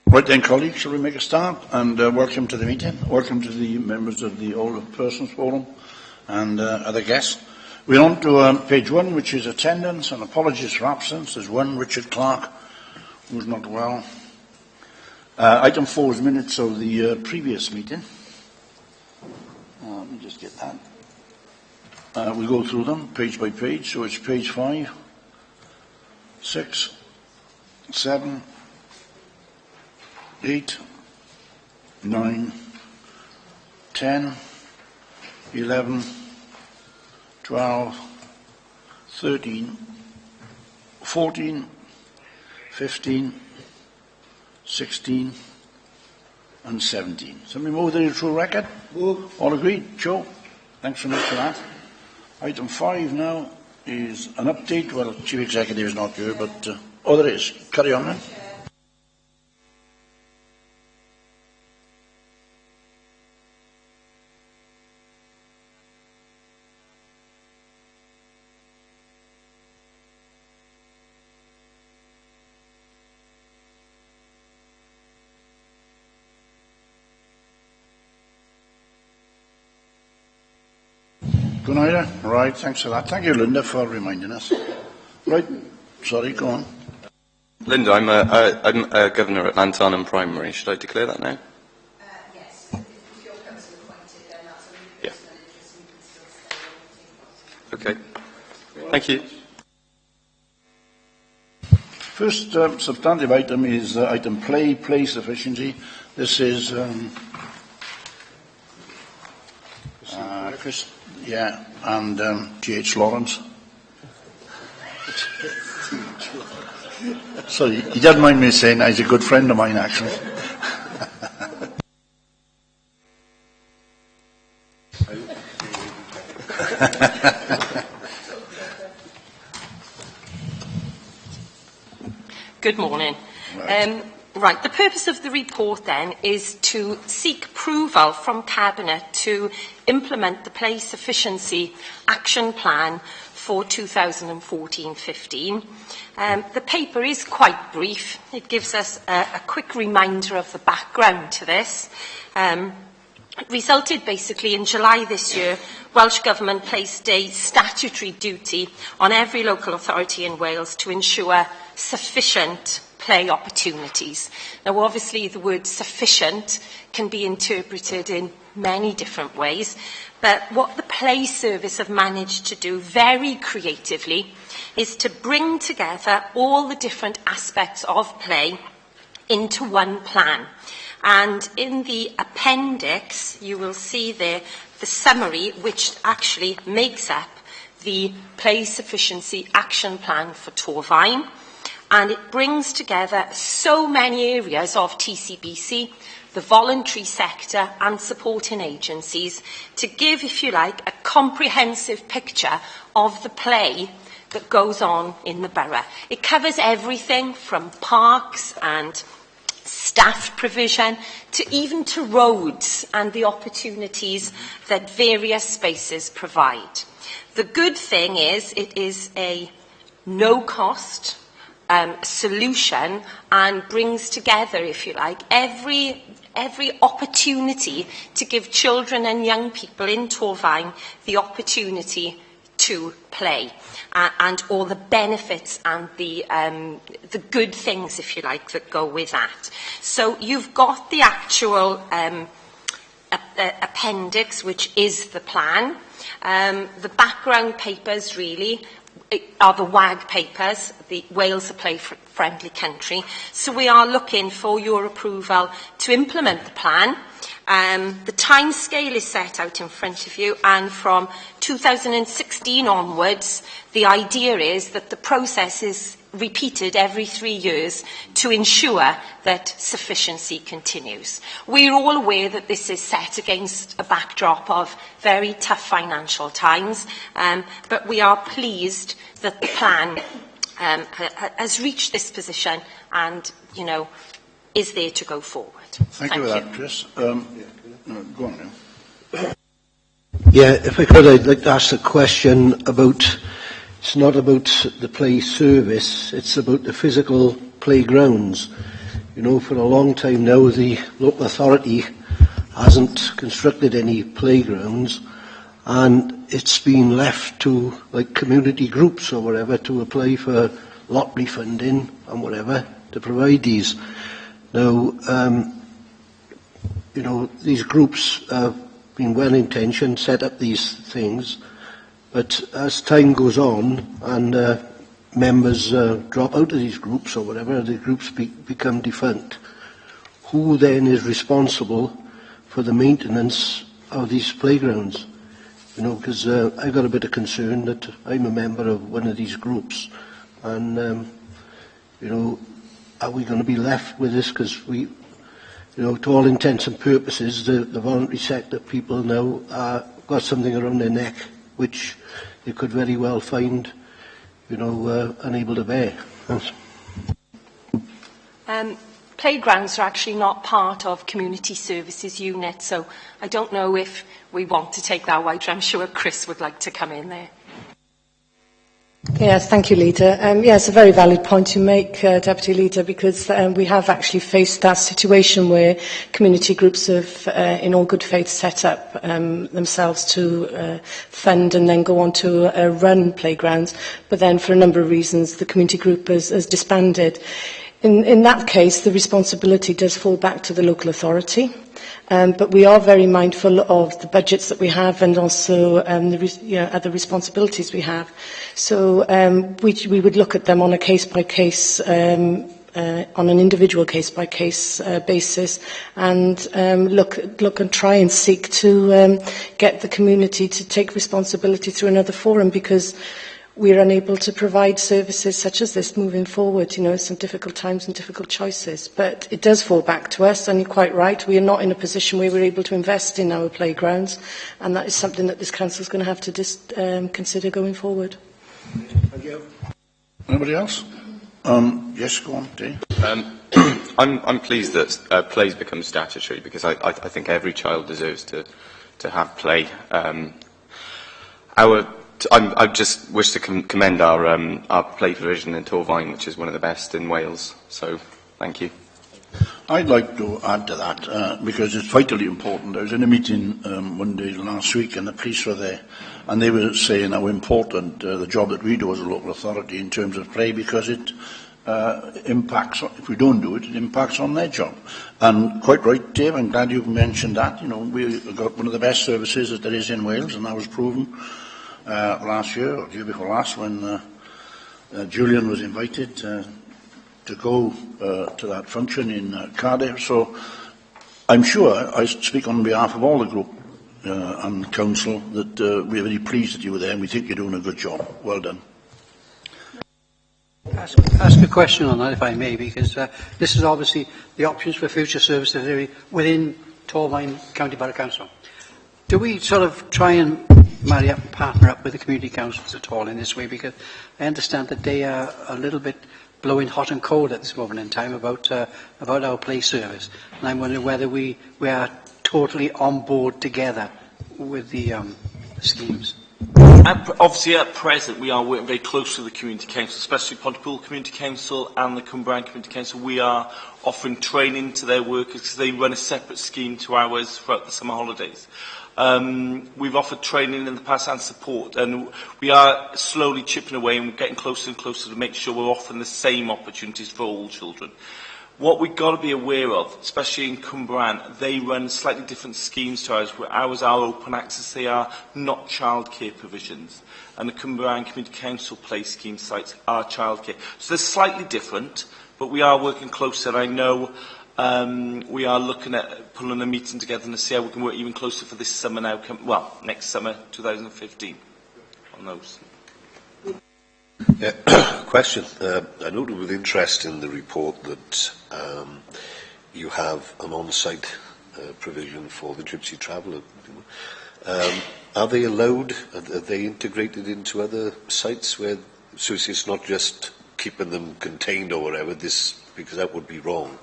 Right then, colleagues, shall we make a start? And welcome to the meeting. Welcome to the members of the Older Persons Forum and other guests. We're on to page 1, which is attendance, and apologies for absence. There's one, Richard Clark, who's not well. Item 4 is minutes of the previous meeting. Let me just get that. We'll go through them page by page. So it's page 5, 6, 7, 8, 9, 10, 11, 12, 13, 14, 15, 16, and 17. Somebody move the true record? Move. All agreed? Joe? Thanks so much for that. Item 5 now is an update. Well, Chief Executive is not here, but... there is. Carry on, then. Good night. Right, thanks for that. Thank you, Linda, for reminding us. Right, sorry, go on. Linda, I'm a governor at Llantarnam Primary. Should I declare that now? Yes. If you're council appointed, then that's a really personal interest and you can still stay on. Okay. Thank you. First substantive item is item play sufficiency. This is Chris, and G.H. Lawrence. So you don't mind me saying he's a good friend of mine, actually. Good morning. Right, the purpose of the report then is to seek approval from Cabinet to implement the Play Sufficiency Action Plan for 2014-15. The paper is quite brief. It gives us a quick reminder of the background to this. It resulted basically in July this year, Welsh Government placed a statutory duty on every local authority in Wales to ensure sufficient play opportunities. Now, obviously, the word sufficient can be interpreted in many different ways, but what the Play Service have managed to do very creatively is to bring together all the different aspects of play into one plan. And in the appendix, you will see there the summary, which actually makes up the Play Sufficiency Action Plan for Torfaen. And it brings together so many areas of TCBC, the voluntary sector and supporting agencies to give, if you like, a comprehensive picture of the play that goes on in the borough. It covers everything from parks and staff provision to even to roads and the opportunities that various spaces provide. The good thing is it is a no-cost solution and brings together, if you like, every opportunity to give children and young people in Torfaen the opportunity to play and all the benefits and the good things, if you like, that go with that. So you've got the actual appendix, which is the plan. The background papers really are the WAG papers, the Wales a Play-Friendly Country. So we are looking for your approval to implement the plan. The timescale is set out in front of you, and from 2016 onwards, the idea is that the process is repeated every 3 years to ensure that sufficiency continues. We're all aware that this is set against a backdrop of very tough financial times, but we are pleased that the plan has reached this position and, you know, is there to go forward. Thank you for that, Chris. Go on now. Yeah, if I could, I'd like to ask a question about, it's not about the play service, it's about the physical playgrounds. You know, for a long time now, the local authority hasn't constructed any playgrounds, and it's been left to, like, community groups or whatever to apply for lottery funding and whatever to provide these. Now, you know, these groups have been well-intentioned, set up these things, but as time goes on and members drop out of these groups or whatever, the groups become defunct. Who then is responsible for the maintenance of these playgrounds? You know, because I've got a bit of concern that I'm a member of one of these groups, and you know, are we going to be left with this? Because we, you know, to all intents and purposes, the voluntary sector people now got something around their neck which they could very well find, you know, unable to bear. Playgrounds are actually not part of community services unit, so I don't know if we want to take that wider. I'm sure Chris would like to come in there. Yes, thank you, Leader. Yes, a very valid point you make, Deputy Leader, because we have actually faced that situation where community groups have, in all good faith, set up themselves to fund and then go on to run playgrounds, but then for a number of reasons the community group has disbanded. In that case, the responsibility does fall back to the local authority. But we are very mindful of the budgets that we have and also the other responsibilities we have. So we would look at them on a case-by-case, on an individual case-by-case basis, and look and try and seek to get the community to take responsibility through another forum, because we're unable to provide services such as this moving forward. You know, some difficult times and difficult choices. But it does fall back to us, and you're quite right. We are not in a position where we're able to invest in our playgrounds, and that is something that this council is going to have to consider going forward. Thank you. Anybody else? Yes, go on, Dave. I'm pleased that play's become statutory, because I think every child deserves to have play. I just wish to commend our play provision in Torfaen, which is one of the best in Wales. So, thank you. I'd like to add to that, because it's vitally important. I was in a meeting one day last week, and the police were there, and they were saying how important the job that we do as a local authority in terms of play, because it impacts, if we don't do it, it impacts on their job. And quite right, Dave, I'm glad you mentioned that. You know, we've got one of the best services that there is in Wales, and that was proven last year, or the year before last, when Julian was invited to go to that function in Cardiff. So I'm sure, I speak on behalf of all the group and council, that we're very pleased that you were there, and we think you're doing a good job. Well done. Ask a question on that, if I may, because this is obviously the options for future service delivery within Torfaen County Borough Council. Do we sort of try and marry up and partner up with the community councils at all in this way? Because I understand that they are a little bit blowing hot and cold at this moment in time about our play service, and I'm wondering whether we are totally on board together with the schemes. Obviously, at present, we are working very closely with the Community Council, especially Pontypool Community Council and the Cumbrian Community Council. We are offering training to their workers, because they run a separate scheme to ours throughout the summer holidays. We've offered training in the past and support, and we are slowly chipping away and getting closer and closer to make sure we're offering the same opportunities for all children. What we've got to be aware of, especially in Cumbrian, they run slightly different schemes to ours, where ours are open access, they are not childcare provisions. And the Cumbrian Community Council play scheme sites are childcare. So they're slightly different, but we are working closer. And I know we are looking at pulling a meeting together to see how we can work even closer for this summer now, next summer, 2015, on those. Yeah, question. I noted with interest in the report that you have an on-site provision for the gypsy traveller. Are they allowed? Are they integrated into other sites where? So it's not just keeping them contained or whatever. Because that would be wrong.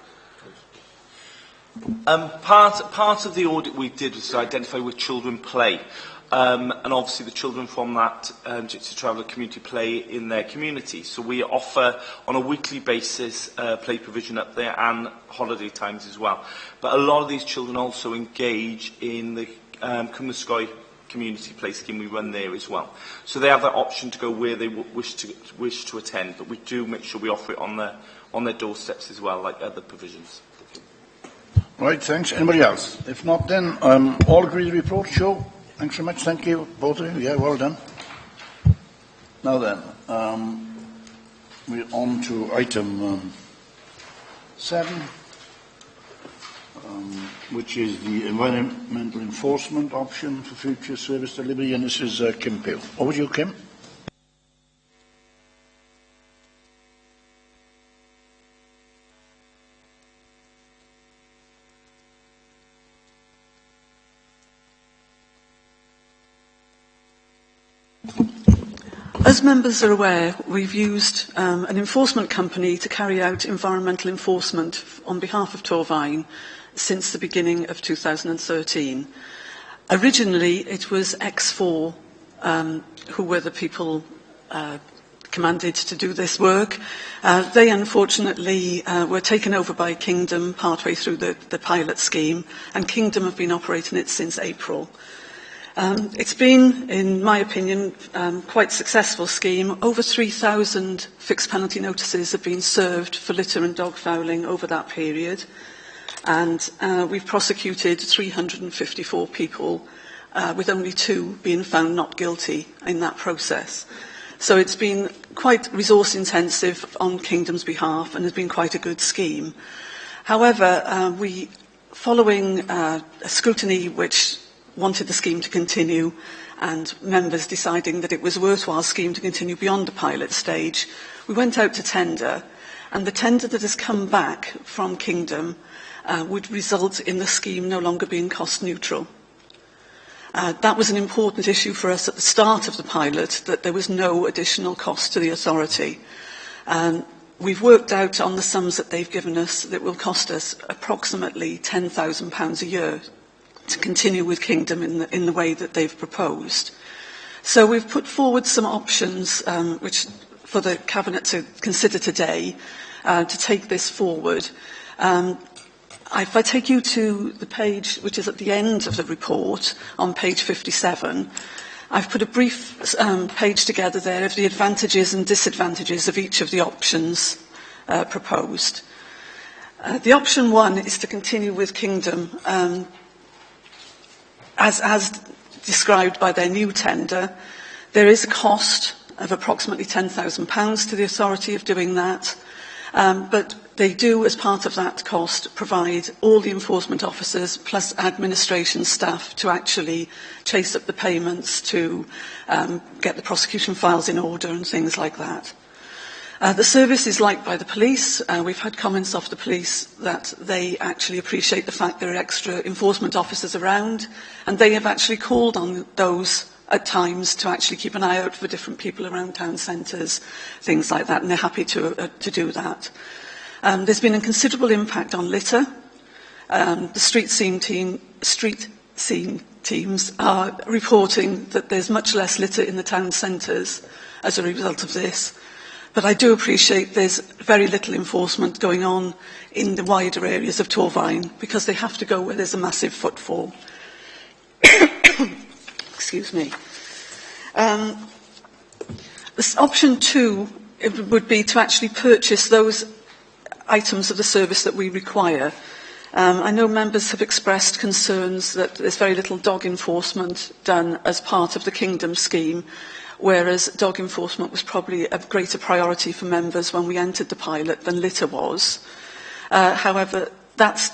Part of the audit we did was to identify where children play. and obviously the children from that Gypsy Traveller community play in their community. So we offer on a weekly basis play provision up there and holiday times as well. But a lot of these children also engage in the Cwmnysgoy community play scheme we run there as well. So they have that option to go where they wish to attend, but we do make sure we offer it on their doorsteps as well, like other provisions. Right, thanks. Anybody else? If not, then all agree with the report. Sure. Thanks very much. Thank you, both of you. Yeah, well done. Now then, we're on to item 7, which is the environmental enforcement option for future service delivery, and this is Kim Peel. Over to you, Kim. As members are aware, we've used an enforcement company to carry out environmental enforcement on behalf of Torfaen since the beginning of 2013. Originally, it was X4 who were the people commanded to do this work. They unfortunately were taken over by Kingdom partway through the pilot scheme, and Kingdom have been operating it since April. It's been, in my opinion, quite a successful scheme. Over 3,000 fixed penalty notices have been served for litter and dog fouling over that period. And we've prosecuted 354 people, with only 2 being found not guilty in that process. So it's been quite resource intensive on Kingdom's behalf and has been quite a good scheme. However, following a scrutiny which wanted the scheme to continue, and members deciding that it was a worthwhile scheme to continue beyond the pilot stage, we went out to tender, and the tender that has come back from Kingdom would result in the scheme no longer being cost neutral. That was an important issue for us at the start of the pilot, that there was no additional cost to the authority. We've worked out on the sums that they've given us that will cost us approximately £10,000 a year to continue with Kingdom in the way that they've proposed. So we've put forward some options which for the Cabinet to consider today to take this forward. If I take you to the page which is at the end of the report, on page 57, I've put a brief page together there of the advantages and disadvantages of each of the options proposed. The option 1 is to continue with Kingdom as described by their new tender. There is a cost of approximately £10,000 to the authority of doing that, but they do, as part of that cost, provide all the enforcement officers plus administration staff to actually chase up the payments, to get the prosecution files in order and things like that. The service is liked by the police. We've had comments off the police that they actually appreciate the fact there are extra enforcement officers around, and they have actually called on those at times to actually keep an eye out for different people around town centres, things like that, and they're happy to do that. There's been a considerable impact on litter. The street scene teams are reporting that there's much less litter in the town centres as a result of this. But I do appreciate there's very little enforcement going on in the wider areas of Torfaen because they have to go where there's a massive footfall. Excuse me. This option 2 would be to actually purchase those items of the service that we require. I know members have expressed concerns that there's very little dog enforcement done as part of the Kingdom scheme, whereas dog enforcement was probably a greater priority for members when we entered the pilot than litter was. However, that's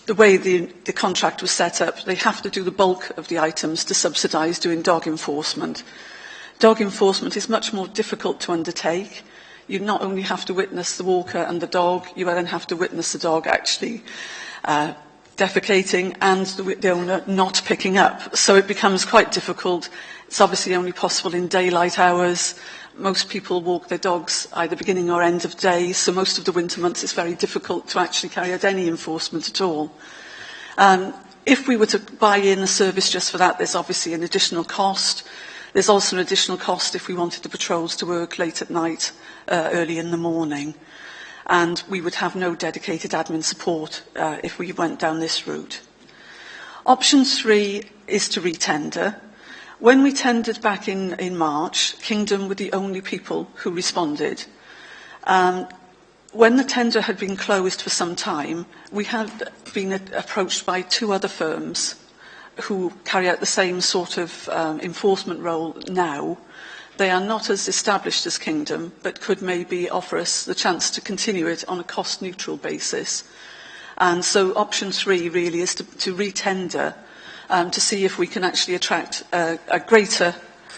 the way the contract was set up. They have to do the bulk of the items to subsidise doing dog enforcement. Dog enforcement is much more difficult to undertake. You not only have to witness the walker and the dog, you then have to witness the dog actually defecating and the owner not picking up. So it becomes quite difficult. It's obviously only possible in daylight hours. Most people walk their dogs either beginning or end of day, so most of the winter months it's very difficult to actually carry out any enforcement at all. If we were to buy in the service just for that, there's obviously an additional cost. There's also an additional cost if we wanted the patrols to work late at night, early in the morning. And we would have no dedicated admin support if we went down this route. Option 3 is to re-tender. When we tendered back in March, Kingdom were the only people who responded. When the tender had been closed for some time, we had been approached by 2 other firms who carry out the same sort of enforcement role now. They are not as established as Kingdom, but could maybe offer us the chance to continue it on a cost-neutral basis. And so option 3 really is to re-tender to see if we can actually attract a greater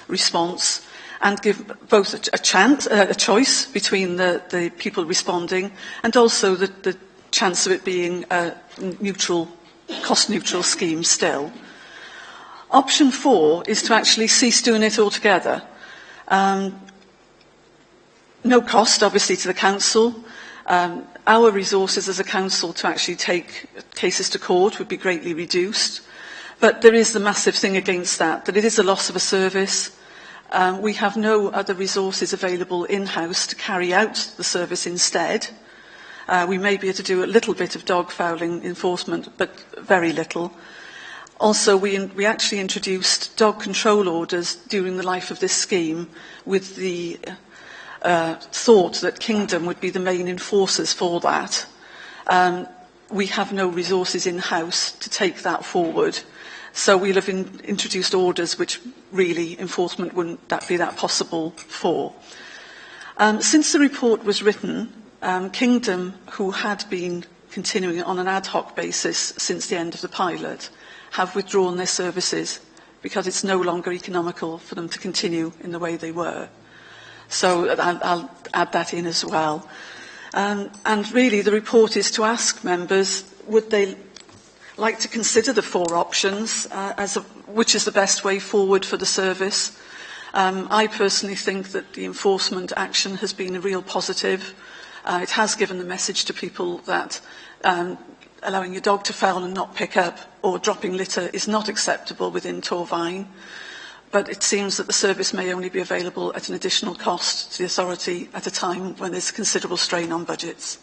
response and give both a choice between the people responding and also the chance of it being a cost-neutral scheme still. Option 4 is to actually cease doing it altogether. No cost, obviously, to the council. Our resources as a council to actually take cases to court would be greatly reduced. But there is the massive thing against that it is a loss of a service. We have no other resources available in-house to carry out the service instead. We may be able to do a little bit of dog fouling enforcement, but very little. Also, we actually introduced dog control orders during the life of this scheme with the thought that Kingdom would be the main enforcers for that. We have no resources in-house to take that forward. So we'll have introduced orders which really enforcement wouldn't be that possible for. Since the report was written, Kingdom, who had been continuing on an ad hoc basis since the end of the pilot, have withdrawn their services because it's no longer economical for them to continue in the way they were. So I'll add that in as well. And really the report is to ask members, would they like to consider the 4 options which is the best way forward for the service. I personally think that the enforcement action has been a real positive. It has given the message to people that allowing your dog to foul and not pick up or dropping litter is not acceptable within Torvine. But it seems that the service may only be available at an additional cost to the authority at a time when there's considerable strain on budgets.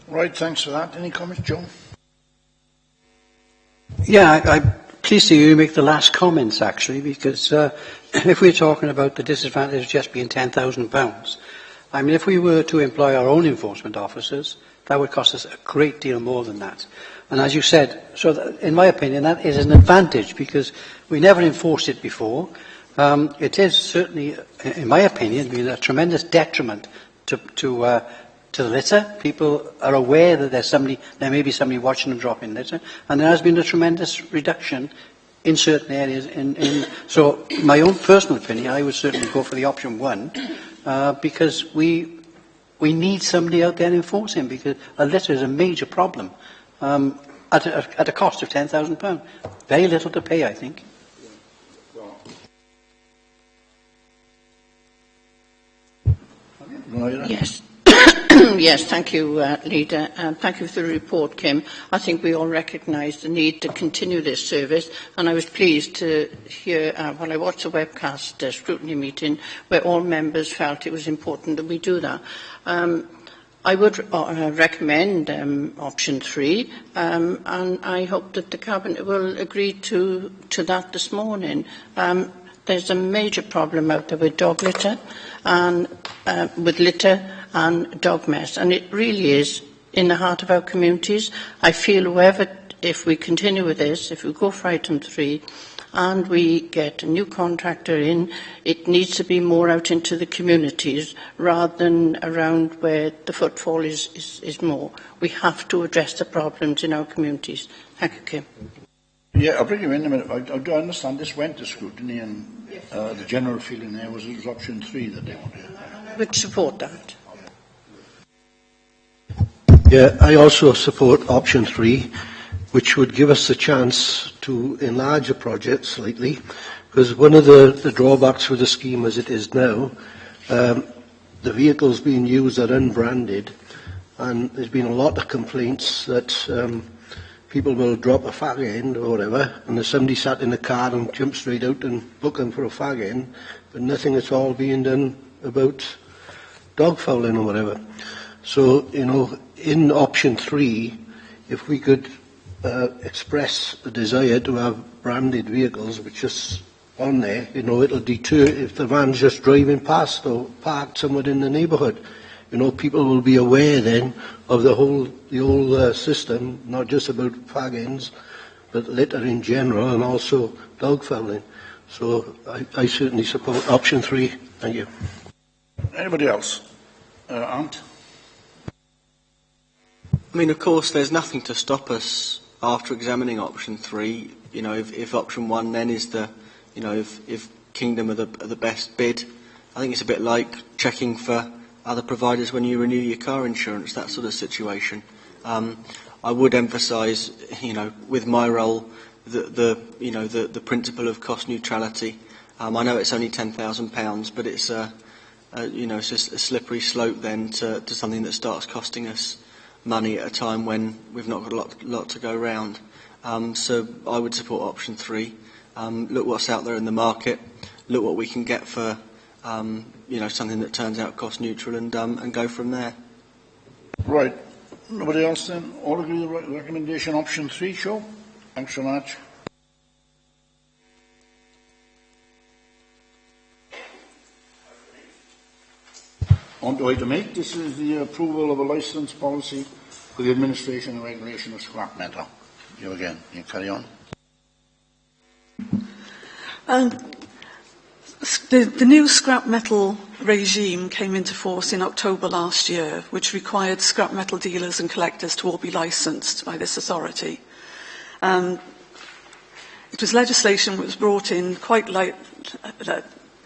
Right, thanks for that. Any comments, John? Yeah, I'm pleased to hear you make the last comments, actually, because if we're talking about the disadvantage of just being £10,000, I mean, if we were to employ our own enforcement officers, that would cost us a great deal more than that. And as you said, so that, in my opinion, that is an advantage because we never enforced it before. It is certainly, in my opinion, been a tremendous detriment to the litter. People are aware that there may be somebody watching them dropping litter, and there has been a tremendous reduction in certain areas. So, my own personal opinion, I would certainly go for the option 1, because we need somebody out there enforcing, because a litter is a major problem at a cost of £10,000. Very little to pay, I think. Yes. Yes, thank you, Leader, and thank you for the report, Kim. I think we all recognise the need to continue this service, and I was pleased to hear, when I watched the webcast scrutiny meeting, where all members felt it was important that we do that. I would recommend option 3, and I hope that the Cabinet will agree to that this morning. There's a major problem out there with dog litter, and with litter and dog mess, and it really is in the heart of our communities. I feel if we continue with this, if we go for item 3, and we get a new contractor in, it needs to be more out into the communities rather than around where the footfall is more. We have to address the problems in our communities. Thank you, Kim. Yeah, I'll bring you in a minute. I do understand this went to scrutiny, and the general feeling there was it was option 3 that they wanted. I would support that. Yeah, I also support option 3, which would give us the chance to enlarge the project slightly, because one of the drawbacks with the scheme as it is now, the vehicles being used are unbranded, and there's been a lot of complaints that people will drop a fag end or whatever, and there's somebody sat in the car and jump straight out and book them for a fag end, but nothing at all being done about dog fouling or whatever. So, you know, in option 3, if we could express a desire to have branded vehicles, which is on there, you know, it'll deter if the van's just driving past or parked somewhere in the neighbourhood. You know, people will be aware then of the whole system, not just about fag ends, but litter in general and also dog fouling. So I certainly support option 3. Thank you. Anybody else? Ant? I mean, of course, there's nothing to stop us after examining option 3. You know, if option 1 then is the, you know, if Kingdom are the best bid, I think it's a bit like checking for other providers when you renew your car insurance, that sort of situation. I would emphasise, you know, with my role, the principle of cost neutrality. I know it's only £10,000, but it's it's a slippery slope then to something that starts costing us money at a time when we've not got a lot to go round. So I would support option 3. Look what's out there in the market. Look what we can get for something that turns out cost neutral, and go from there. Right. Nobody else then? All agree with the recommendation option 3, Show? Thanks so much. On to item 8. This is the approval of a licence policy for the administration and regulation of scrap metal. You again. You carry on. The new scrap metal regime came into force in October last year, which required scrap metal dealers and collectors to all be licensed by this authority. It was legislation that was brought in quite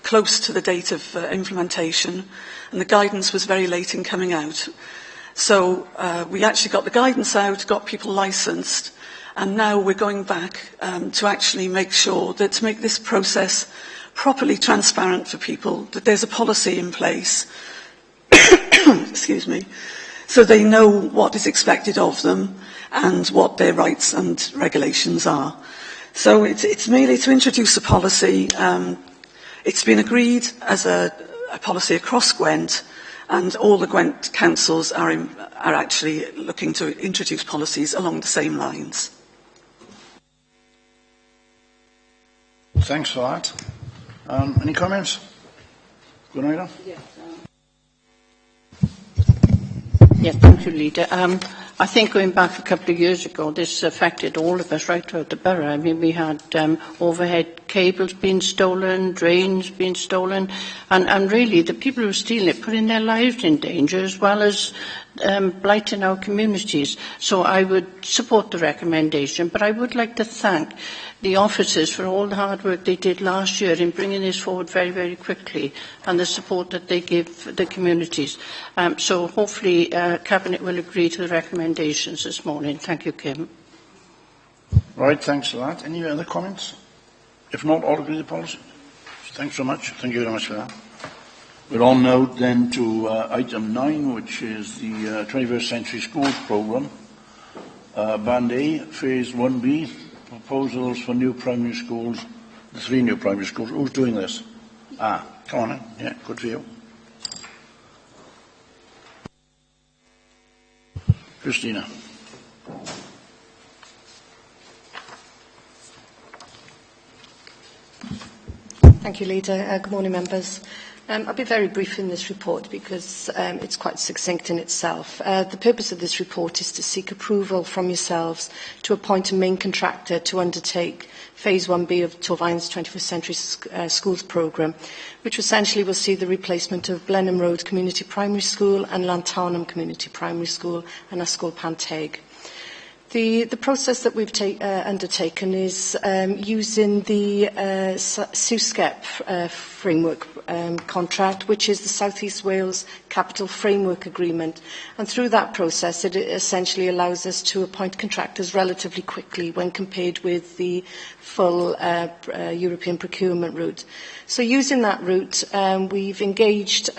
close to the date of implementation, and the guidance was very late in coming out. So we actually got the guidance out, got people licensed, and now we're going back to actually make sure that to make this process properly transparent for people, that there's a policy in place, excuse me, so they know what is expected of them and what their rights and regulations are. So it's merely to introduce a policy. It's been agreed as a policy across Gwent, and all the Gwent councils are actually looking to introduce policies along the same lines. Thanks for that. Any comments? Gunaida? Yes, thank you, Leader. I think going back a couple of years ago, this affected all of us right throughout the borough. I mean, we had overhead cables being stolen, drains being stolen, and really the people who were stealing it putting their lives in danger, as well as blighting our communities. So I would support the recommendation, but I would like to thank the officers for all the hard work they did last year in bringing this forward very, very quickly, and the support that they give the communities. So hopefully Cabinet will agree to the recommendations this morning. Thank you, Kim. Right, thanks for that. Any other comments? If not, all agree with the policy. Thanks so much. Thank you very much for that. We're on now then to item 9, which is the 21st Century Schools Programme. Band A, Phase 1B, proposals for new primary schools, the 3 new primary schools. Who's doing this? Come on in. Yeah, good for you. Christina. Thank you, Leader. Good morning, members. I'll be very brief in this report because it's quite succinct in itself. The purpose of this report is to seek approval from yourselves to appoint a main contractor to undertake Phase 1B of Torvine's 21st Century Schools Programme, which essentially will see the replacement of Blenheim Road Community Primary School and Lantarnham Community Primary School and Ysgol Panteg. The process that we've undertaken is using the SUSCEP framework contract, which is the South East Wales Capital Framework Agreement. And through that process, it essentially allows us to appoint contractors relatively quickly when compared with the full European procurement route. So using that route, we've engaged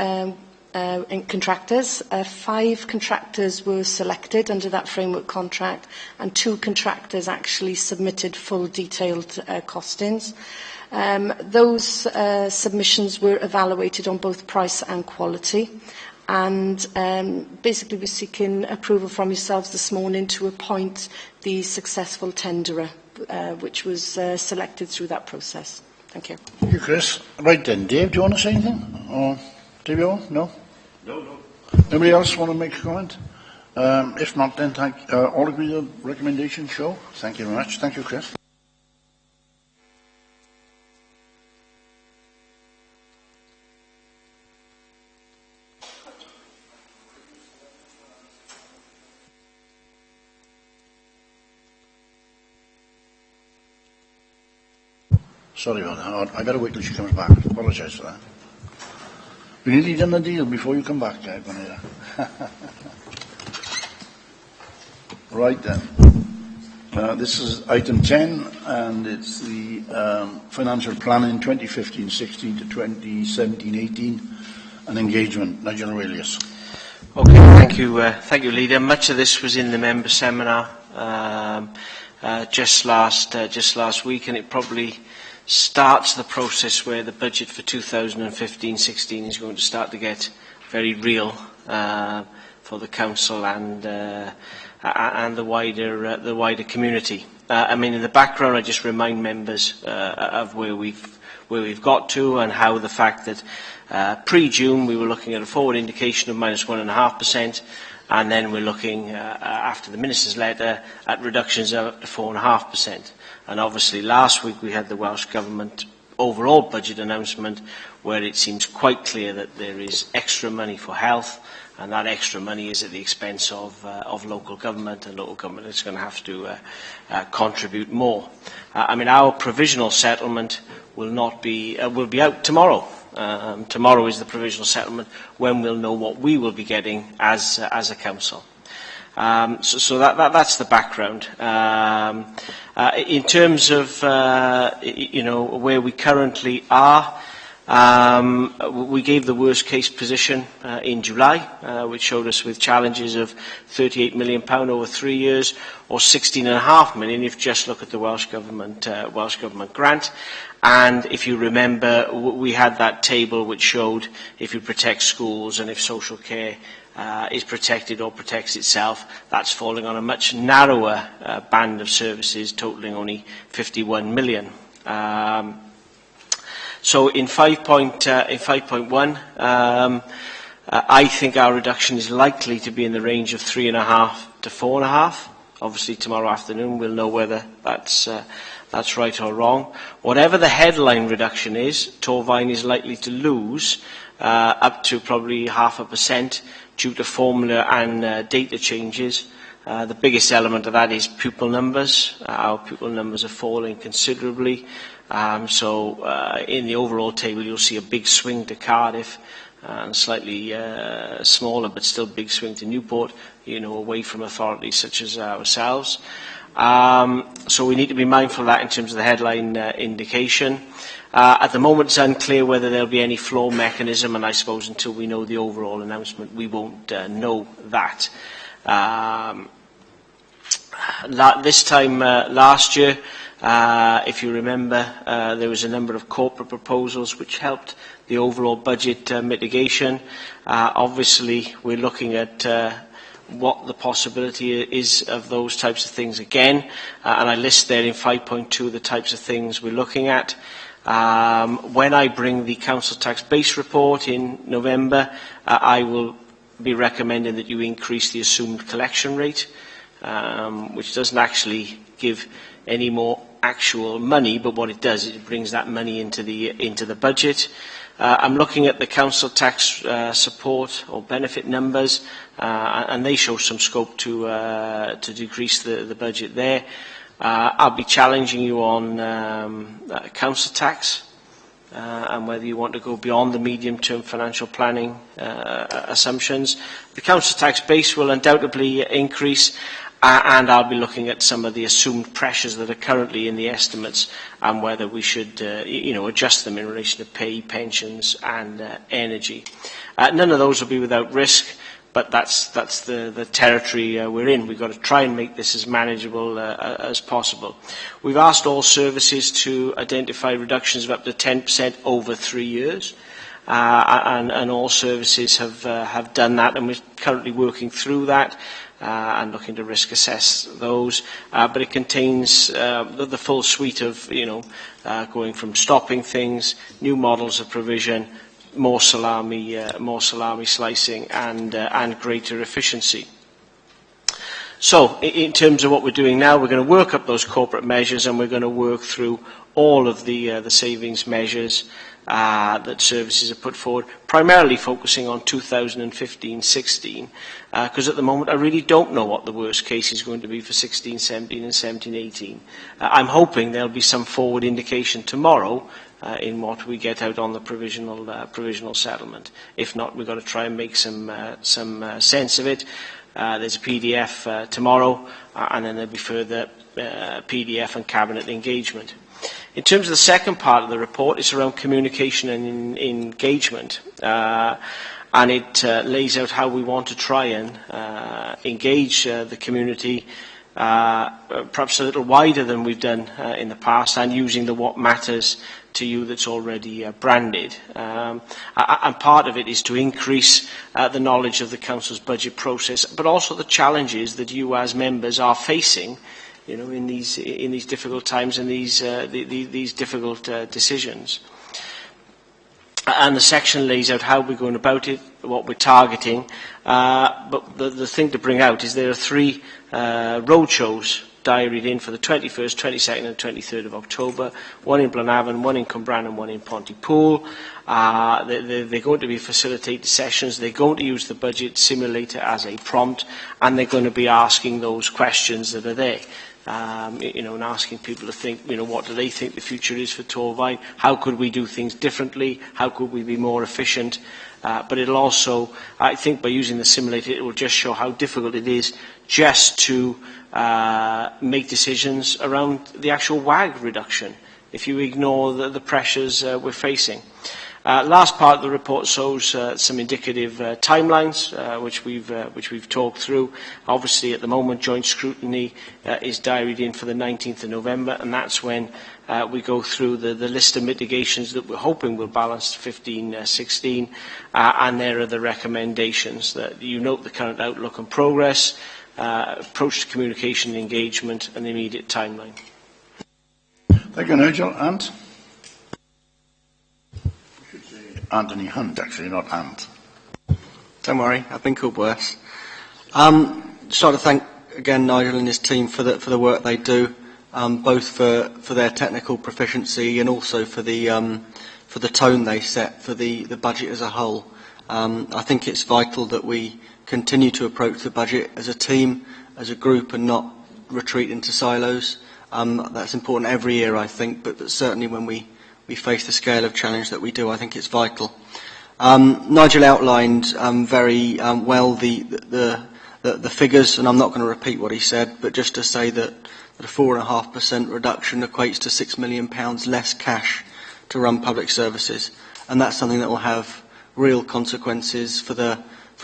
contractors. 5 contractors were selected under that framework contract, and 2 contractors actually submitted full detailed costings. Those submissions were evaluated on both price and quality, and basically we're seeking approval from yourselves this morning to appoint the successful tenderer, which was selected through that process. Thank you. Thank you, Chris. Right then, Dave, do you want to say anything? Or Dave, no? No. Anybody else want to make a comment? If not, then all agree the recommendation show. Thank you very much. Thank you, Chris. Sorry about that. I better wait till she comes back. Apologise for that. We nearly done the deal before you come back, Gwenida. Right then. This is item 10, and it's the financial planning 2015-16 to 2017-18, and engagement. Nigel Aurelius. Okay, thank you, Leader. Much of this was in the member seminar just last week, and it probably starts the process where the budget for 2015-16 is going to start to get very real for the council and the wider community. I mean, in the background, I just remind members of where we've got to, and how the fact that pre-June we were looking at a forward indication of -1.5%, and then we're looking after the minister's letter at reductions up to 4.5%. And obviously last week we had the Welsh Government overall budget announcement, where it seems quite clear that there is extra money for health, and that extra money is at the expense of local government, and local government is going to have to contribute more. I mean, our provisional settlement will be out tomorrow. Tomorrow is the provisional settlement, when we'll know what we will be getting as a council. So that's the background. In terms of where we currently are, we gave the worst case position in July, which showed us with challenges of £38 million over 3 years, or £16.5 million if you just look at the Welsh Government grant. And if you remember, we had that table which showed if you protect schools and if social care is protected or protects itself, that's falling on a much narrower band of services, totalling only 51 million. So in 5.1, I think our reduction is likely to be in the range of 3.5 to 4.5. Obviously, tomorrow afternoon we'll know whether that's right or wrong. Whatever the headline reduction is, Torfaen is likely to lose up to probably 0.5% due to formula and data changes. The biggest element of that is pupil numbers. Our pupil numbers are falling considerably. So in the overall table, you'll see a big swing to Cardiff, and slightly smaller but still big swing to Newport, away from authorities such as ourselves. So we need to be mindful of that in terms of the headline indication. At the moment, it's unclear whether there'll be any floor mechanism, and I suppose until we know the overall announcement, we won't know that. This time last year, if you remember, there was a number of corporate proposals which helped the overall budget mitigation. Obviously, we're looking at what the possibility is of those types of things again, and I list there in 5.2 the types of things we're looking at. When I bring the council tax base report in November, I will be recommending that you increase the assumed collection rate, which doesn't actually give any more actual money, but what it does is it brings that money into the budget. I'm looking at the council tax support or benefit numbers, and they show some scope to decrease the budget there. I'll be challenging you on council tax and whether you want to go beyond the medium-term financial planning assumptions. The council tax base will undoubtedly increase, and I'll be looking at some of the assumed pressures that are currently in the estimates and whether we should adjust them in relation to pay, pensions and energy. None of those will be without risk, but that's the territory we're in. We've got to try and make this as manageable as possible. We've asked all services to identify reductions of up to 10% over 3 years, and all services have done that, and we're currently working through that and looking to risk assess those. But it contains the full suite of, going from stopping things, new models of provision, more salami slicing, and greater efficiency. So, in terms of what we're doing now, we're going to work up those corporate measures, and we're going to work through all of the savings measures that services have put forward, primarily focusing on 2015-16, because at the moment I really don't know what the worst case is going to be for 16-17 and 17-18. I'm hoping there'll be some forward indication tomorrow in what we get out on the provisional settlement. If not, we've got to try and make some sense of it. There's a PDF tomorrow, and then there'll be further PDF and cabinet engagement. In terms of the second part of the report, it's around communication and engagement, and it lays out how we want to try and engage the community, perhaps a little wider than we've done in the past, and using the What Matters to You that's already branded. And part of it is to increase the knowledge of the Council's budget process, but also the challenges that you as members are facing, in these difficult times and these difficult decisions. And the section lays out how we're going about it, what we're targeting. But the thing to bring out is there are 3 roadshows diaried in for the 21st, 22nd and 23rd of October, one in Blenavon, one in Cwmbran and one in Pontypool. They're going to be facilitated sessions. They're going to use the budget simulator as a prompt, and they're going to be asking those questions that are there. And asking people to think, what do they think the future is for Torfaen? How could we do things differently? How could we be more efficient? But it'll also, I think by using the simulator, it will just show how difficult it is just to make decisions around the actual WAG reduction if you ignore the pressures we're facing. Last part of the report shows some indicative timelines, which we've talked through. Obviously, at the moment, joint scrutiny is diaried in for the 19th of November, and that's when we go through the list of mitigations that we're hoping will balance 15-16, and there are the recommendations that you note the current outlook and progress, approach to communication and engagement, and the immediate timeline. Thank you, Nigel. Ant? Anthony Hunt, actually, not Ant. Don't worry, I've been called worse. Just like to thank again Nigel and his team for the work they do, both for their technical proficiency and also for the tone they set for the budget as a whole. I think it's vital that we continue to approach the budget as a team, as a group, and not retreat into silos. That's important every year, I think, but certainly when we face the scale of challenge that we do, I think it's vital. Nigel outlined very well the figures, and I'm not going to repeat what he said, but just to say that a 4.5% reduction equates to £6 million less cash to run public services, and that's something that will have real consequences for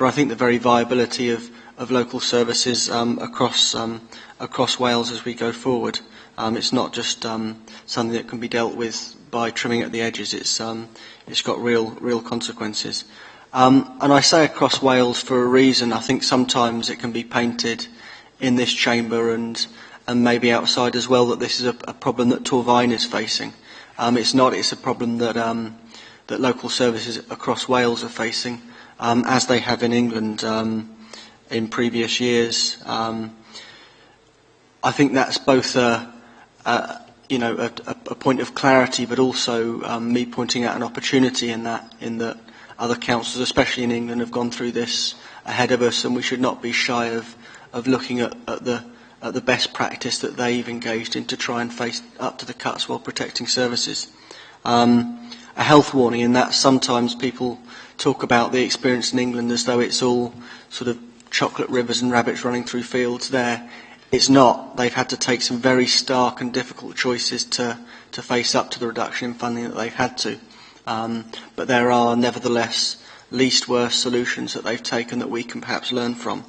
I think the very viability of local services across Wales as we go forward. It's not just something that can be dealt with by trimming at the edges. It's got real consequences. And I say across Wales for a reason. I think sometimes it can be painted in this chamber and maybe outside as well that this is a problem that Torfaen is facing. It's not. It's a problem that local services across Wales are facing, as they have in England in previous years. I think that's both a point of clarity, but also me pointing out an opportunity in that other councils, especially in England, have gone through this ahead of us, and we should not be shy of looking at the best practice that they've engaged in to try and face up to the cuts while protecting services. A health warning in that sometimes people talk about the experience in England as though it's all sort of chocolate rivers and rabbits running through fields. There it's not. They've had to take some very stark and difficult choices to face up to the reduction in funding that they've had to. But there are nevertheless least worst solutions that they've taken that we can perhaps learn from.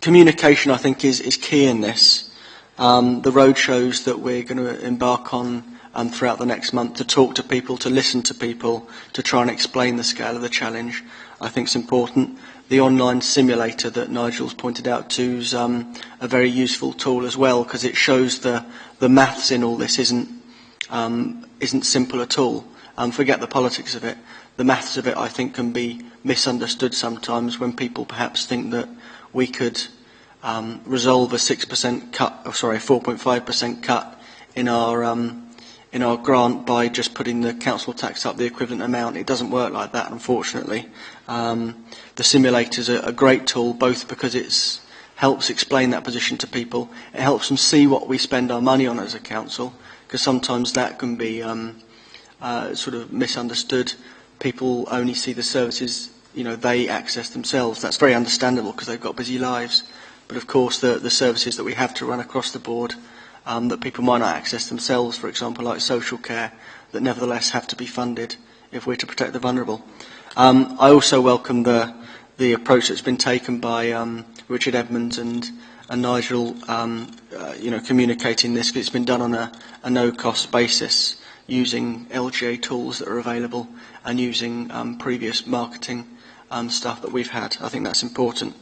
Communication, I think, is key in this. The roadshows that we're going to embark on throughout the next month to talk to people, to listen to people, to try and explain the scale of the challenge, I think is important. The online simulator that Nigel's pointed out to is a very useful tool as well, because it shows the maths in all this isn't simple at all. Forget the politics of it. The maths of it, I think, can be misunderstood sometimes when people perhaps think that we could resolve a 6% cut, 4.5% cut in our grant by just putting the council tax up the equivalent amount. It doesn't work like that, unfortunately. The simulator's a great tool, both because it helps explain that position to people, it helps them see what we spend our money on as a council, because sometimes that can be sort of misunderstood. People only see the services, they access themselves. That's very understandable because they've got busy lives. But of course, the services that we have to run across the board that people might not access themselves, for example, like social care, that nevertheless have to be funded if we're to protect the vulnerable. I also welcome the approach that's been taken by Richard Edmonds and Nigel, communicating this. It's been done on a no-cost basis, using LGA tools that are available and using previous marketing stuff that we've had. I think that's important.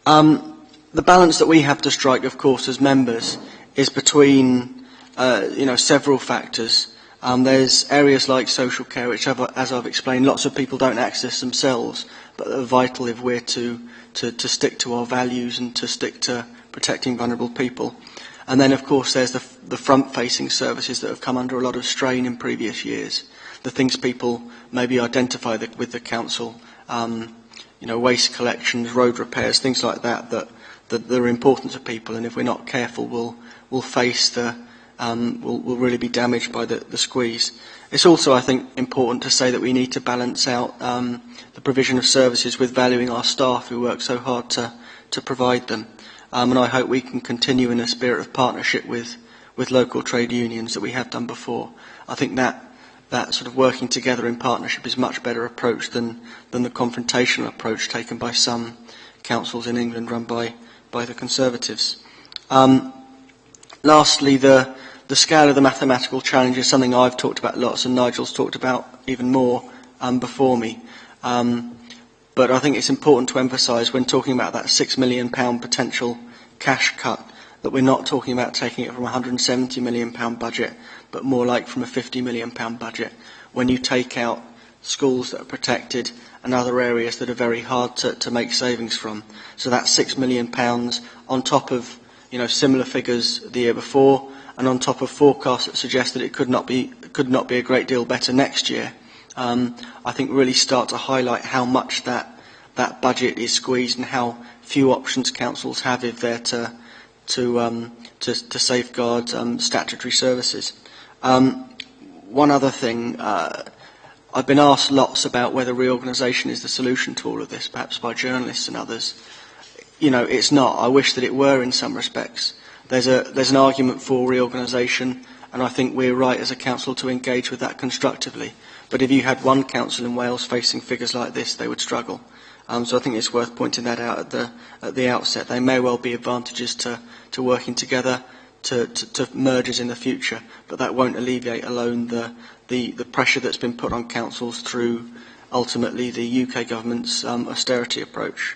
The balance that we have to strike, of course, as members, is between several factors. There's areas like social care, which, as I've explained, lots of people don't access themselves, but are vital if we're to stick to our values and to stick to protecting vulnerable people. And then, of course, there's the front-facing services that have come under a lot of strain in previous years. The things people maybe identify with the council, waste collections, road repairs, things like that are important to people. And if we're not careful, we'll face we'll really be damaged by the squeeze. It's also, I think, important to say that we need to balance out the provision of services with valuing our staff who work so hard to provide them. And I hope we can continue in a spirit of partnership with local trade unions that we have done before. I think that sort of working together in partnership is a much better approach than the confrontational approach taken by some councils in England run by the Conservatives. Lastly, the scale of the mathematical challenge is something I've talked about lots and Nigel's talked about even more before me. But I think it's important to emphasise when talking about that £6 million potential cash cut that we're not talking about taking it from a £170 million budget, but more like from a £50 million budget. When you take out schools that are protected and other areas that are very hard to make savings from. So that's £6 million on top of similar figures the year before, and on top of forecasts that suggest that it could not be a great deal better next year. I think really start to highlight how much that budget is squeezed and how few options councils have if they're to safeguard statutory services. One other thing, I've been asked lots about whether reorganisation is the solution to all of this, perhaps by journalists and others. It's not. I wish that it were in some respects. There's an argument for reorganisation, and I think we're right as a council to engage with that constructively. But if you had one council in Wales facing figures like this, they would struggle. So I think it's worth pointing that out at the outset. There may well be advantages to working together, to mergers in the future, but that won't alleviate alone the pressure that's been put on councils through ultimately the UK government's austerity approach.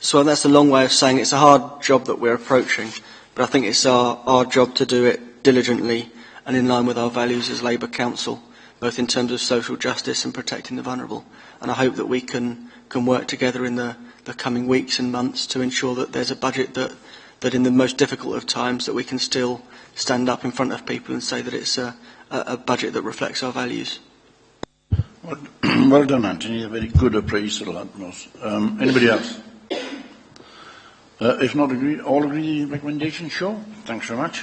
So that's a long way of saying it's a hard job that we're approaching, but I think it's our job to do it diligently and in line with our values as Labour Council, both in terms of social justice and protecting the vulnerable. And I hope that we can work together in the coming weeks and months to ensure that there's a budget that in the most difficult of times that we can still stand up in front of people and say that it's a budget that reflects our values. Well done, Anthony. A very good appraisal, Atmos. Anybody else? If not all agree the recommendation, sure. Thanks very much.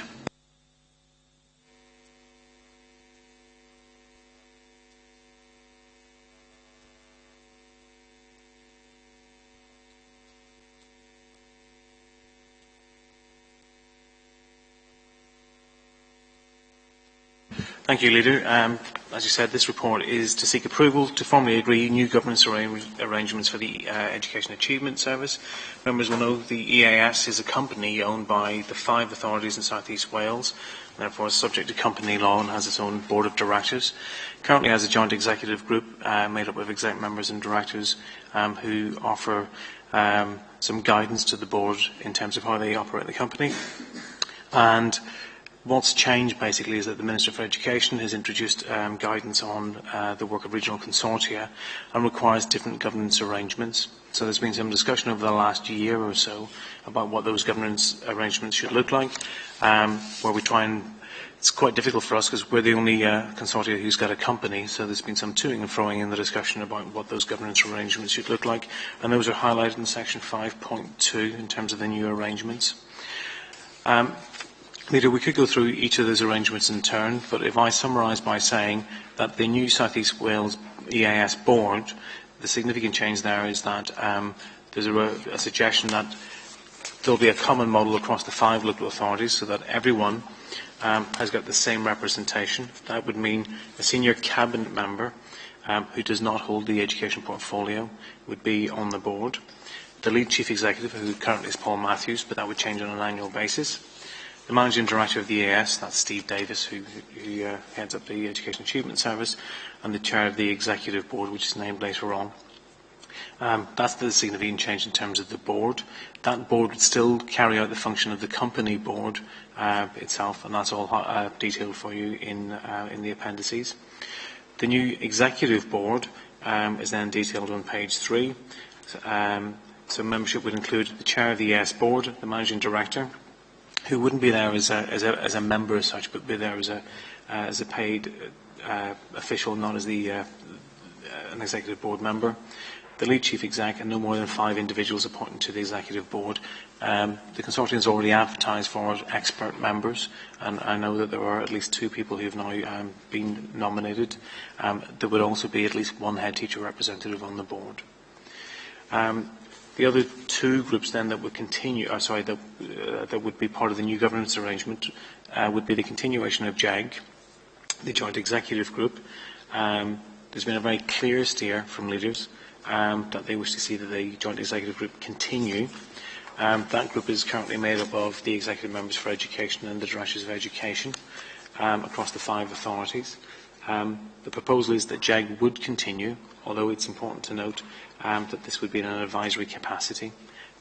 Thank you, Leader. As you said, this report is to seek approval to formally agree new governance arrangements for the Education Achievement Service. Members will know the EAS is a company owned by the 5 authorities in South East Wales, and therefore is subject to company law and has its own board of directors. Currently has a joint executive group made up of exec members and directors who offer some guidance to the board in terms of how they operate the company. And what's changed basically is that the Minister for Education has introduced guidance on the work of regional consortia and requires different governance arrangements. So there's been some discussion over the last year or so about what those governance arrangements should look like, where we try and, it's quite difficult for us because we're the only consortia who's got a company, so there's been some toing and froing in the discussion about what those governance arrangements should look like, and those are highlighted in section 5.2 in terms of the new arrangements. Leader, we could go through each of those arrangements in turn, but if I summarise by saying that the new South East Wales EAS board, the significant change there is that there's a suggestion that there will be a common model across the 5 local authorities so that everyone has got the same representation. That would mean a senior cabinet member who does not hold the education portfolio would be on the board. The lead chief executive, who currently is Paul Matthews, but that would change on an annual basis. The Managing Director of the EAS, that's Steve Davis, who heads up the Education Achievement Service, and the Chair of the Executive Board, which is named later on. That's the significant change in terms of the board. That board would still carry out the function of the company board itself, and that's all detailed for you in the appendices. The new Executive Board is then detailed on page 3. So membership would include the Chair of the EAS Board, the Managing Director, who wouldn't be there as a member as such, but be there as a paid official, not as an executive board member. The lead chief exec and no more than 5 individuals appointed to the executive board. The consortium has already advertised for expert members, and I know that there are at least 2 people who have now been nominated. There would also be at least 1 head teacher representative on the board. The other 2 groups then that would continue, that would be part of the new governance arrangement would be the continuation of JEG, the Joint Executive Group. There's been a very clear steer from leaders that they wish to see that the Joint Executive Group continue. That group is currently made up of the executive members for education and the directors of education across the 5 authorities. The proposal is that JEG would continue, although it's important to note that this would be in an advisory capacity.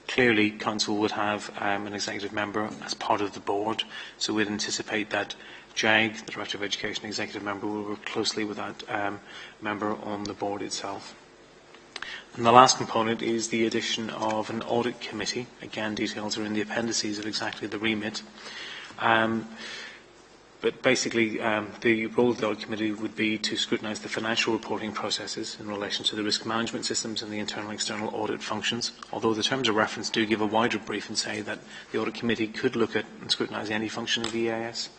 Clearly, Council would have an executive member as part of the board, so we'd anticipate that JEG, the Director of Education Executive Member, will work closely with that member on the board itself. And the last component is the addition of an audit committee. Again, details are in the appendices of exactly the remit. But basically, the role of the audit committee would be to scrutinise the financial reporting processes in relation to the risk management systems and the internal and external audit functions, although the terms of reference do give a wider brief and say that the audit committee could look at and scrutinise any function of the EAS.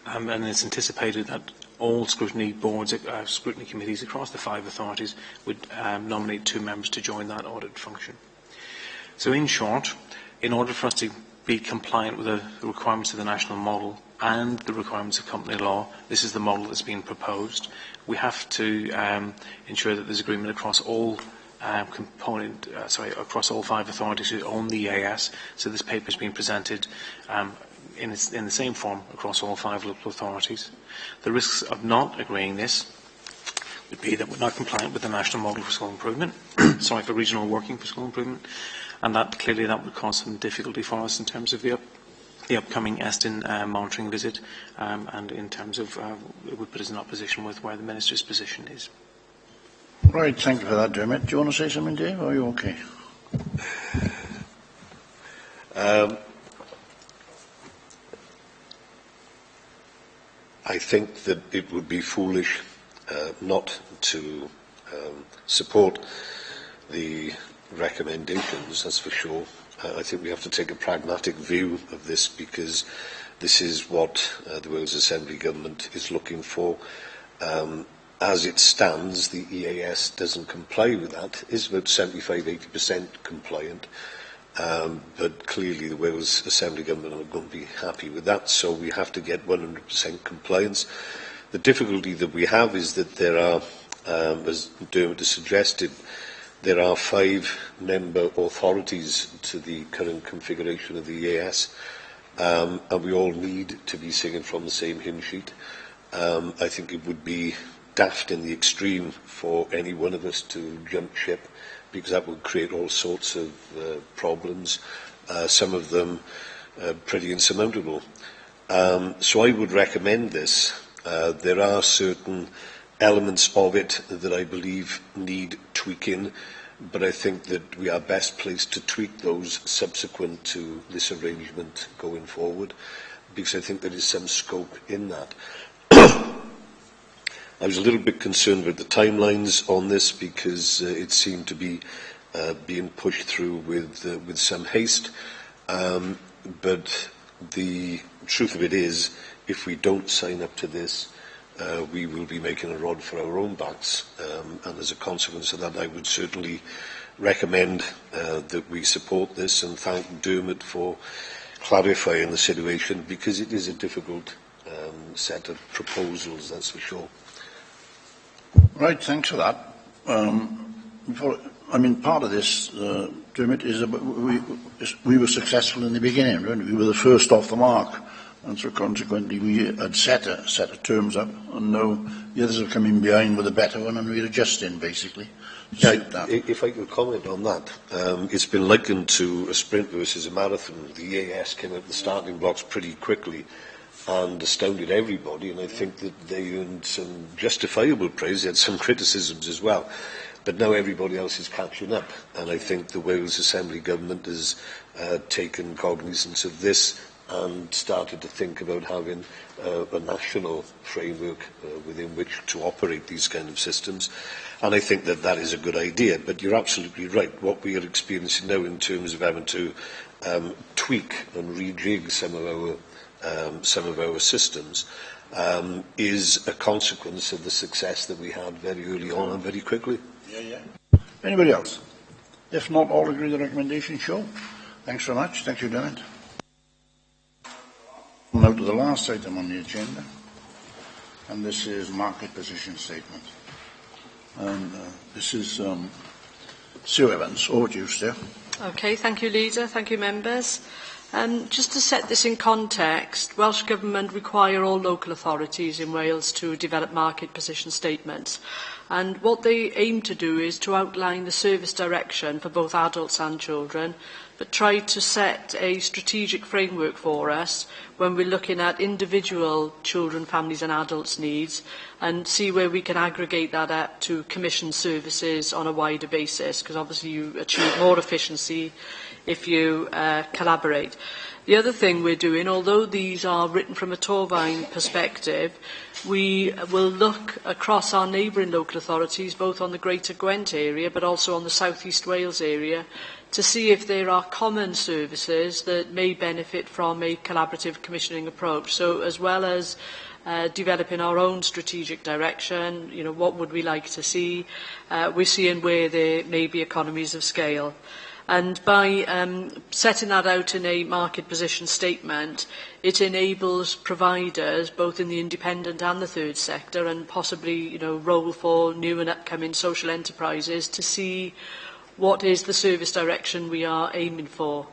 And it's anticipated that all scrutiny boards, scrutiny committees across the 5 authorities would nominate 2 members to join that audit function. So in short, in order for us to be compliant with the requirements of the national model and the requirements of company law, this is the model that's been proposed. We have to ensure that there's agreement across all across all 5 authorities who own the EAS. So this paper has been presented in the same form across all 5 local authorities. The risks of not agreeing this would be that we're not compliant with the national model for school improvement, for regional working for school improvement, and that clearly that would cause some difficulty for us in terms of the upcoming Estin monitoring visit, and in terms of it would put us in opposition with where the Minister's position is. Right, thank you for that, Dermot. Do you want to say something, Dave, or are you okay? I think that it would be foolish not to support the recommendations, that's for sure. I think we have to take a pragmatic view of this because this is what the Wales Assembly Government is looking for. As it stands, the EAS doesn't comply with that. It's about 75-80% compliant. But clearly the Wales Assembly Government are going to be happy with that, so we have to get 100% compliance. The difficulty that we have is that there are, as Dermot has suggested, there are 5 member authorities to the current configuration of the EAS, and we all need to be singing from the same hymn sheet. I think it would be daft in the extreme for any one of us to jump ship, because that would create all sorts of problems, some of them pretty insurmountable. So I would recommend this. There are certain elements of it that I believe need tweaking, but I think that we are best placed to tweak those subsequent to this arrangement going forward, because I think there is some scope in that. I was a little bit concerned with the timelines on this, because it seemed to be being pushed through with some haste. But the truth of it is, if we don't sign up to this, we will be making a rod for our own backs. And as a consequence of that, I would certainly recommend that we support this, and thank Dermot for clarifying the situation, because it is a difficult set of proposals, that's for sure. Right, thanks for that. Part of this, Dermot, is we were successful in the beginning, weren't we? We were the first off the mark, and so consequently we had set a terms up, and now the others have come in behind with a better one, and we're adjusting, basically. If I could comment on that, it's been likened to a sprint versus a marathon. The EAS came out of the starting blocks pretty quickly and astounded everybody, and I think that they earned some justifiable praise. They had some criticisms as well, but now everybody else is catching up, and I think the Wales Assembly Government has taken cognizance of this and started to think about having a national framework within which to operate these kind of systems, and I think that that is a good idea. But you're absolutely right. What we are experiencing now in terms of having to tweak and rejig some of our systems is a consequence of the success that we had very early on and very quickly. Yeah. Anybody else? If not, all agree the recommendation, sure. Thanks very much. Thank you, Dermot. Now to the last item on the agenda, and this is market position statement. And this is Sue Evans. Over to you, Sue. Okay, thank you, Leader. Thank you, members. Just to set this in context, Welsh Government require all local authorities in Wales to develop market position statements. And what they aim to do is to outline the service direction for both adults and children, but try to set a strategic framework for us when we're looking at individual children, families and adults' needs, and see where we can aggregate that up to commission services on a wider basis, because obviously you achieve more efficiency if you collaborate. The other thing we're doing, although these are written from a Torfaen perspective, we will look across our neighbouring local authorities, both on the Greater Gwent area but also on the South East Wales area, to see if there are common services that may benefit from a collaborative commissioning approach. So as well as developing our own strategic direction, what would we like to see, we're seeing where there may be economies of scale. And by setting that out in a market position statement, it enables providers, both in the independent and the third sector, and possibly role for new and upcoming social enterprises, to see what is the service direction we are aiming for.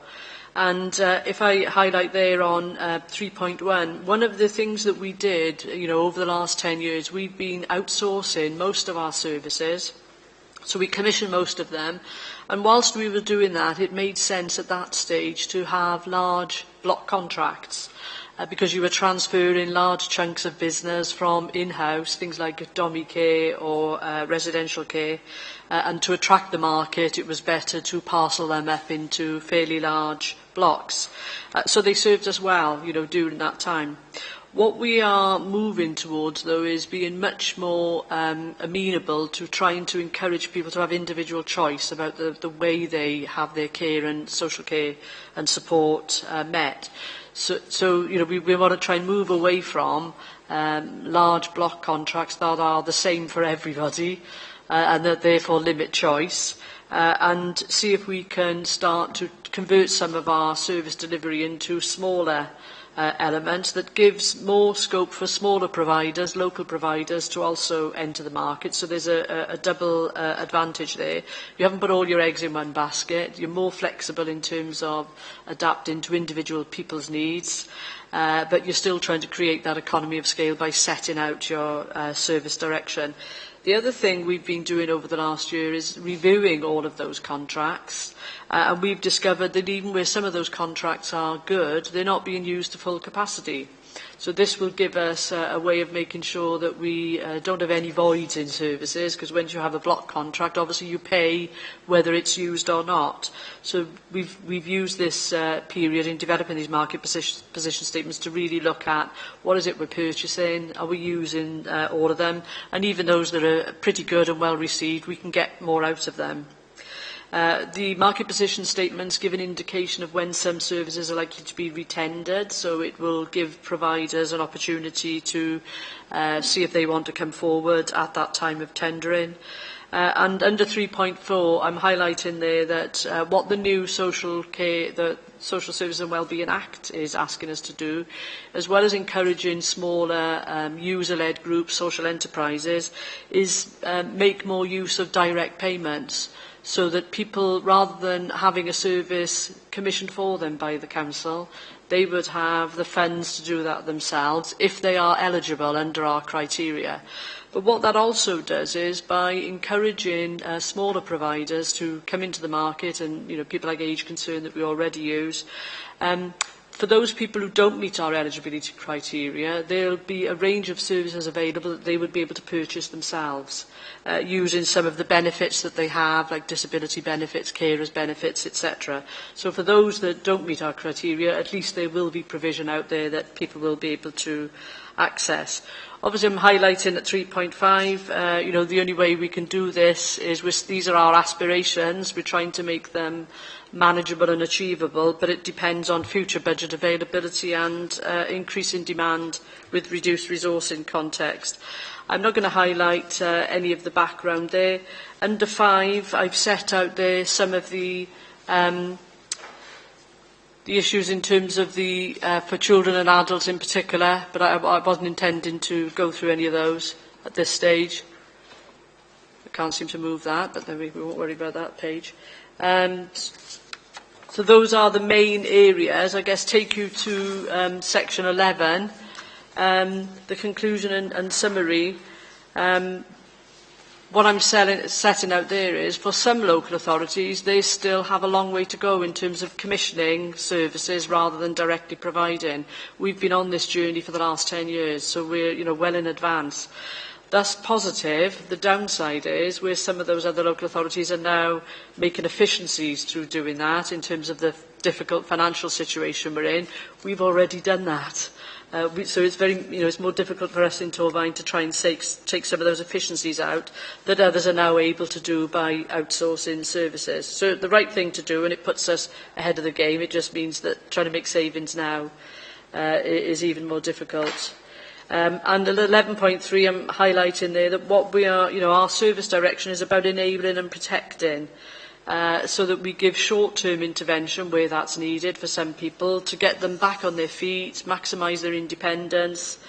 And if I highlight there on 3.1, one of the things that we did, over the last 10 years, we've been outsourcing most of our services. So we commissioned most of them. And whilst we were doing that, it made sense at that stage to have large block contracts, because you were transferring large chunks of business from in-house, things like dommy care or residential care, and to attract the market, it was better to parcel them up into fairly large blocks. So they served us well, during that time. What we are moving towards, though, is being much more amenable to trying to encourage people to have individual choice about the way they have their care and social care and support met. So we want to try and move away from large block contracts that are the same for everybody and that therefore limit choice, and see if we can start to convert some of our service delivery into smaller element that gives more scope for smaller providers, local providers, to also enter the market. So there's a double advantage there. You haven't put all your eggs in one basket. You're more flexible in terms of adapting to individual people's needs, but you're still trying to create that economy of scale by setting out your service direction. The other thing we've been doing over the last year is reviewing all of those contracts, and we've discovered that even where some of those contracts are good, they're not being used to full capacity. So this will give us a way of making sure that we don't have any voids in services, because once you have a block contract, obviously you pay whether it's used or not. So we've used this period in developing these market position statements to really look at what is it we're purchasing, are we using all of them, and even those that are pretty good and well received, we can get more out of them. The market position statements give an indication of when some services are likely to be retendered, so it will give providers an opportunity to see if they want to come forward at that time of tendering. And under 3.4, I'm highlighting there that what the new Social Service and Wellbeing Act is asking us to do, as well as encouraging smaller user-led groups, social enterprises, is make more use of direct payments, so that people, rather than having a service commissioned for them by the council, they would have the funds to do that themselves if they are eligible under our criteria. But what that also does is, by encouraging smaller providers to come into the market, and people like Age Concern that we already use, for those people who don't meet our eligibility criteria, there will be a range of services available that they would be able to purchase themselves, using some of the benefits that they have, like disability benefits, carers benefits, etc. So for those that don't meet our criteria, at least there will be provision out there that people will be able to access. Obviously, I'm highlighting at 3.5, the only way we can do this is these are our aspirations. We're trying to make them manageable and achievable, but it depends on future budget availability and increase in demand with reduced resourcing context. I'm not going to highlight any of the background there. Under 5, I've set out there some of the issues in terms of the for children and adults in particular, but I wasn't intending to go through any of those at this stage. I can't seem to move that, but we won't worry about that page. So those are the main areas. I guess take you to section 11, the conclusion and summary. What I'm setting out there is, for some local authorities, they still have a long way to go in terms of commissioning services rather than directly providing. We've been on this journey for the last 10 years, so we're well in advance. That's positive. The downside is where some of those other local authorities are now making efficiencies through doing that in terms of the difficult financial situation we're in. We've already done that. So it's it's more difficult for us in Torfaen to try and take some of those efficiencies out that others are now able to do by outsourcing services. So the right thing to do, and it puts us ahead of the game. It just means that trying to make savings now is even more difficult. And at 11.3, I'm highlighting there that what we are, our service direction is about enabling and protecting, so that we give short-term intervention where that's needed for some people to get them back on their feet, maximise their independence,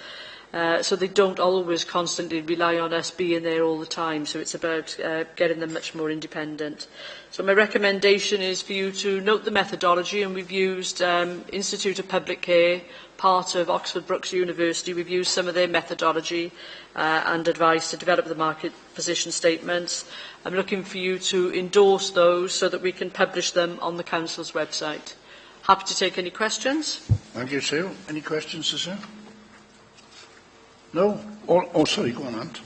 so they don't always constantly rely on us being there all the time. So it's about getting them much more independent. So my recommendation is for you to note the methodology, and we've used Institute of Public Care, part of Oxford Brookes University. We've used some of their methodology and advice to develop the market position statements. I'm looking for you to endorse those so that we can publish them on the Council's website. Happy to take any questions. Thank you, Sue. Any questions, Sue? No? Oh, sorry, go on, Ant.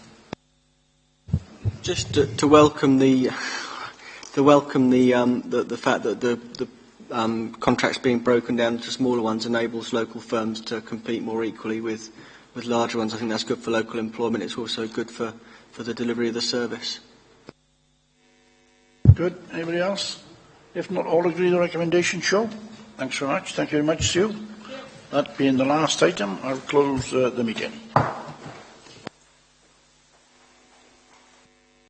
Just to welcome the fact that the contracts being broken down into smaller ones enables local firms to compete more equally with larger ones. I think that's good for local employment. It's also good for the delivery of the service. Good. Anybody else? If not, all agree the recommendation, show. Thanks very much. Thank you very much, Sue. That being the last item, I'll close the meeting.